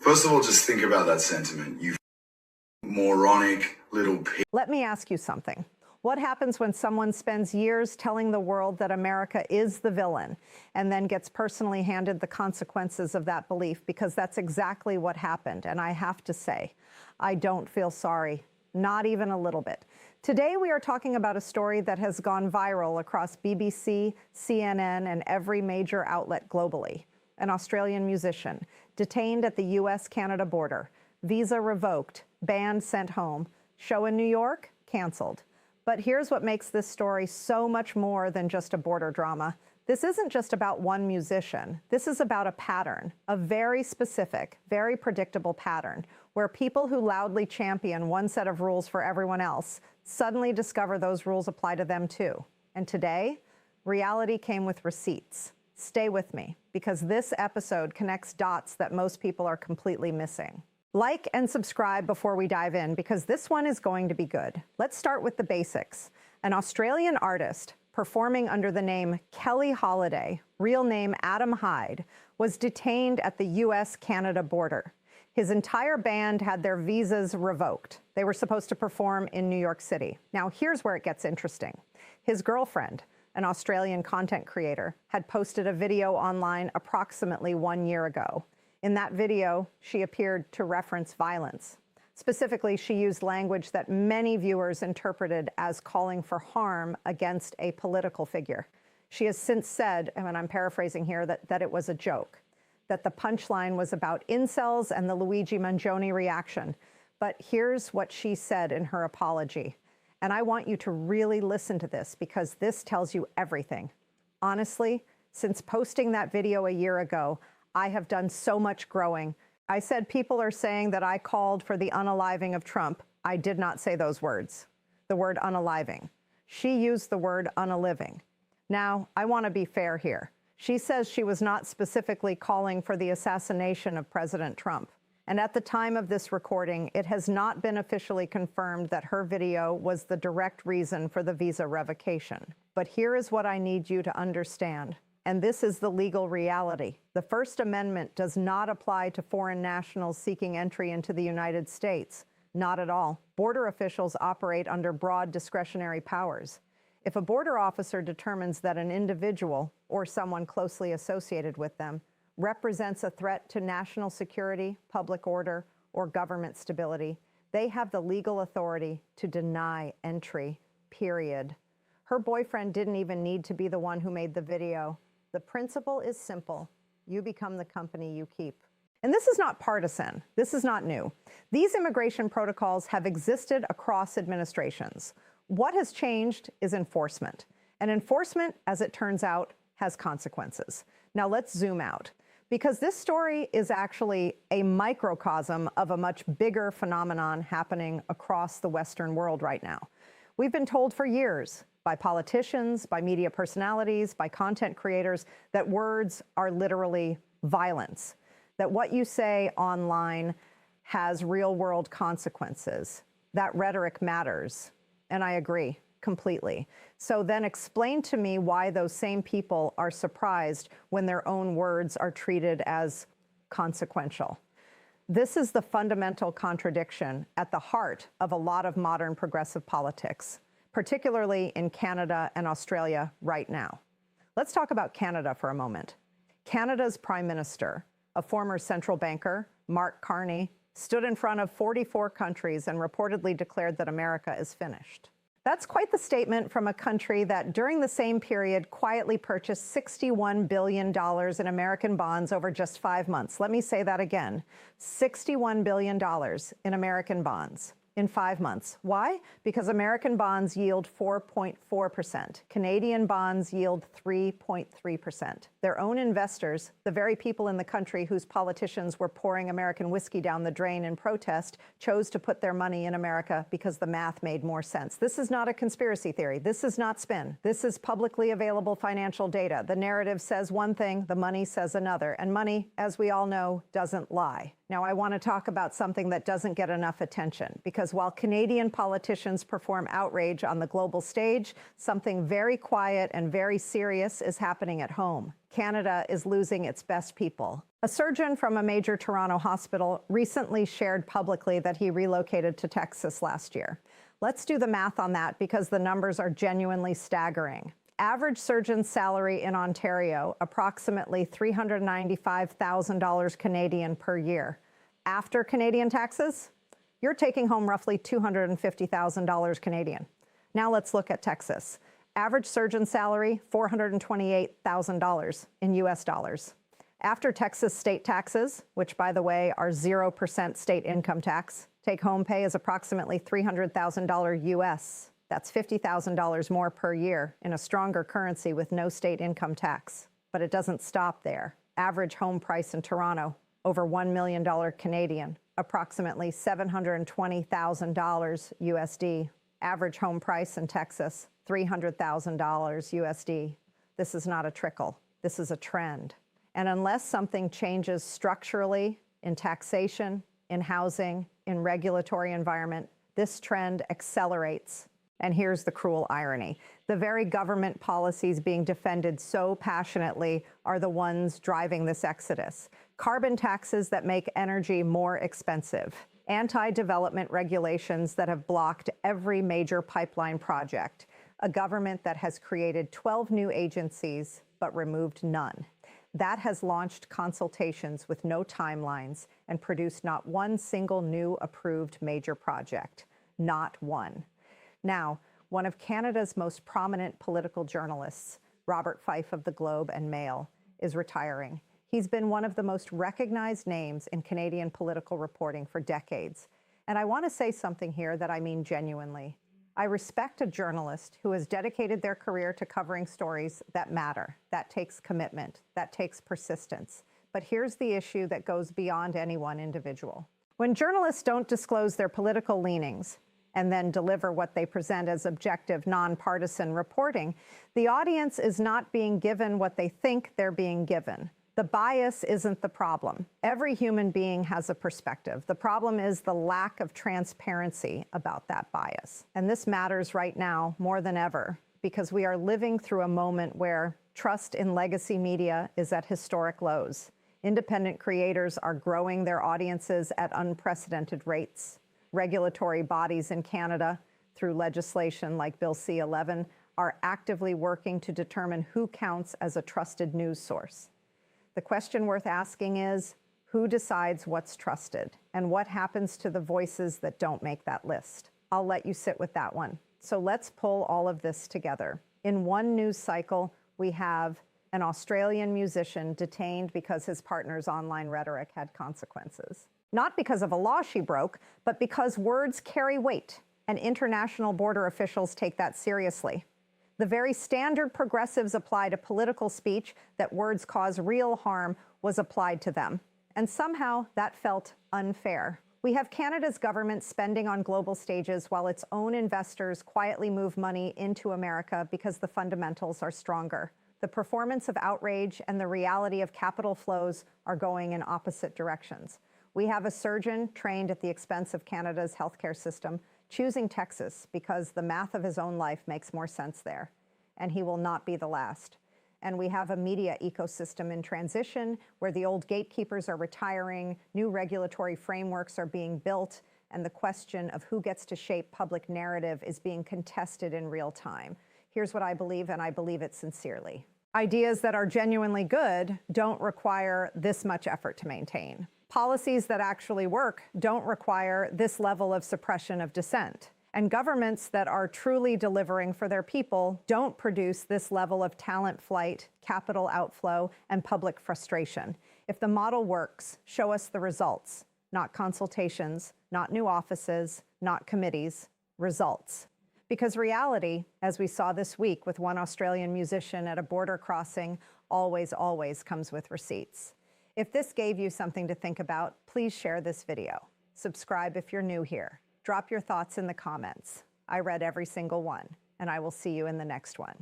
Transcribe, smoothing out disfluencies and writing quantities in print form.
First of all, just think about that sentiment. You moronic little pig. Let me ask you something. What happens when someone spends years telling the world that America is the villain and then gets personally handed the consequences of that belief? Because that's exactly what happened. And I have to say, I don't feel sorry, not even a little bit. Today, we are talking about a story that has gone viral across BBC, CNN, and every major outlet globally. An Australian musician detained at the US-Canada border, visa revoked, band sent home, show in New York canceled. But here's what makes this story so much more than just a border drama. This isn't just about one musician. This is about a pattern, a very specific, very predictable pattern, where people who loudly champion one set of rules for everyone else suddenly discover those rules apply to them too. And today, reality came with receipts. Stay with me, because this episode connects dots that most people are completely missing. Like and subscribe before we dive in, because this one is going to be good. Let's start with the basics. An Australian artist performing under the name Kelly Holiday, real name Adam Hyde, was detained at the US-Canada border. His entire band had their visas revoked. They were supposed to perform in New York City. Now, here's where it gets interesting. His girlfriend, an Australian content creator, had posted a video online approximately 1 year ago. In that video, she appeared to reference violence. Specifically, she used language that many viewers interpreted as calling for harm against a political figure. She has since said, and I'm paraphrasing here, that it was a joke, that the punchline was about incels and the Luigi Mangione reaction. But here's what she said in her apology. And I want you to really listen to this, because this tells you everything. Honestly, since posting that video a year ago, I have done so much growing. I said people are saying that I called for the unaliving of Trump. I did not say those words, the word unaliving. She used the word unaliving. Now, I want to be fair here. She says she was not specifically calling for the assassination of President Trump. And at the time of this recording, it has not been officially confirmed that her video was the direct reason for the visa revocation. But here is what I need you to understand. And this is the legal reality. The First Amendment does not apply to foreign nationals seeking entry into the United States. Not at all. Border officials operate under broad discretionary powers. If a border officer determines that an individual, or someone closely associated with them, represents a threat to national security, public order, or government stability, they have the legal authority to deny entry, period. Her boyfriend didn't even need to be the one who made the video. The principle is simple. You become the company you keep. And this is not partisan. This is not new. These immigration protocols have existed across administrations. What has changed is enforcement. And enforcement, as it turns out, has consequences. Now let's zoom out, because this story is actually a microcosm of a much bigger phenomenon happening across the Western world right now. We've been told for years, by politicians, by media personalities, by content creators, that words are literally violence, that what you say online has real-world consequences. That rhetoric matters, and I agree completely. So then explain to me why those same people are surprised when their own words are treated as consequential. This is the fundamental contradiction at the heart of a lot of modern progressive politics, particularly in Canada and Australia right now. Let's talk about Canada for a moment. Canada's Prime Minister, a former central banker, Mark Carney, stood in front of 44 countries and reportedly declared that America is finished. That's quite the statement from a country that during the same period quietly purchased $61 billion in American bonds over just 5 months. Let me say that again, $61 billion in American bonds in 5 months. Why? Because American bonds yield 4.4%. Canadian bonds yield 3.3%. Their own investors, the very people in the country whose politicians were pouring American whiskey down the drain in protest, chose to put their money in America because the math made more sense. This is not a conspiracy theory. This is not spin. This is publicly available financial data. The narrative says one thing, the money says another. And money, as we all know, doesn't lie. Now, I want to talk about something that doesn't get enough attention, because while Canadian politicians perform outrage on the global stage, something very quiet and very serious is happening at home. Canada is losing its best people. A surgeon from a major Toronto hospital recently shared publicly that he relocated to Texas last year. Let's do the math on that because the numbers are genuinely staggering. Average surgeon's salary in Ontario, approximately $395,000 Canadian per year. After Canadian taxes, you're taking home roughly $250,000 Canadian. Now let's look at Texas. Average surgeon salary, $428,000 in US dollars. After Texas state taxes, which by the way are 0% state income tax, take-home pay is approximately $300,000 US. That's $50,000 more per year in a stronger currency with no state income tax. But it doesn't stop there. Average home price in Toronto, over $1 million Canadian, approximately $720,000 USD. Average home price in Texas, $300,000 USD. This is not a trickle. This is a trend. And unless something changes structurally in taxation, in housing, in regulatory environment, this trend accelerates. And here's the cruel irony. The very government policies being defended so passionately are the ones driving this exodus. Carbon taxes that make energy more expensive. Anti-development regulations that have blocked every major pipeline project. A government that has created 12 new agencies but removed none. That has launched consultations with no timelines and produced not one single new approved major project. Not one. Now, one of Canada's most prominent political journalists, Robert Fife of the Globe and Mail, is retiring. He's been one of the most recognized names in Canadian political reporting for decades. And I want to say something here that I mean genuinely. I respect a journalist who has dedicated their career to covering stories that matter. That takes commitment. That takes persistence. But here's the issue that goes beyond any one individual. When journalists don't disclose their political leanings and then deliver what they present as objective, nonpartisan reporting, the audience is not being given what they think they're being given. The bias isn't the problem. Every human being has a perspective. The problem is the lack of transparency about that bias. And this matters right now more than ever because we are living through a moment where trust in legacy media is at historic lows. Independent creators are growing their audiences at unprecedented rates. Regulatory bodies in Canada, through legislation like Bill C-11, are actively working to determine who counts as a trusted news source. The question worth asking is, who decides what's trusted? And what happens to the voices that don't make that list? I'll let you sit with that one. So let's pull all of this together. In one news cycle, we have an Australian musician detained because his partner's online rhetoric had consequences. Not because of a law she broke, but because words carry weight, and international border officials take that seriously. The very standard progressives apply to political speech that words cause real harm was applied to them. And somehow that felt unfair. We have Canada's government spending on global stages while its own investors quietly move money into America because the fundamentals are stronger. The performance of outrage and the reality of capital flows are going in opposite directions. We have a surgeon trained at the expense of Canada's healthcare system choosing Texas because the math of his own life makes more sense there. And he will not be the last. And we have a media ecosystem in transition where the old gatekeepers are retiring, new regulatory frameworks are being built, and the question of who gets to shape public narrative is being contested in real time. Here's what I believe, and I believe it sincerely. Ideas that are genuinely good don't require this much effort to maintain. Policies that actually work don't require this level of suppression of dissent. And governments that are truly delivering for their people don't produce this level of talent flight, capital outflow, and public frustration. If the model works, show us the results, not consultations, not new offices, not committees, results. Because reality, as we saw this week with one Australian musician at a border crossing, always comes with receipts. If this gave you something to think about, please share this video. Subscribe if you're new here. Drop your thoughts in the comments. I read every single one, and I will see you in the next one.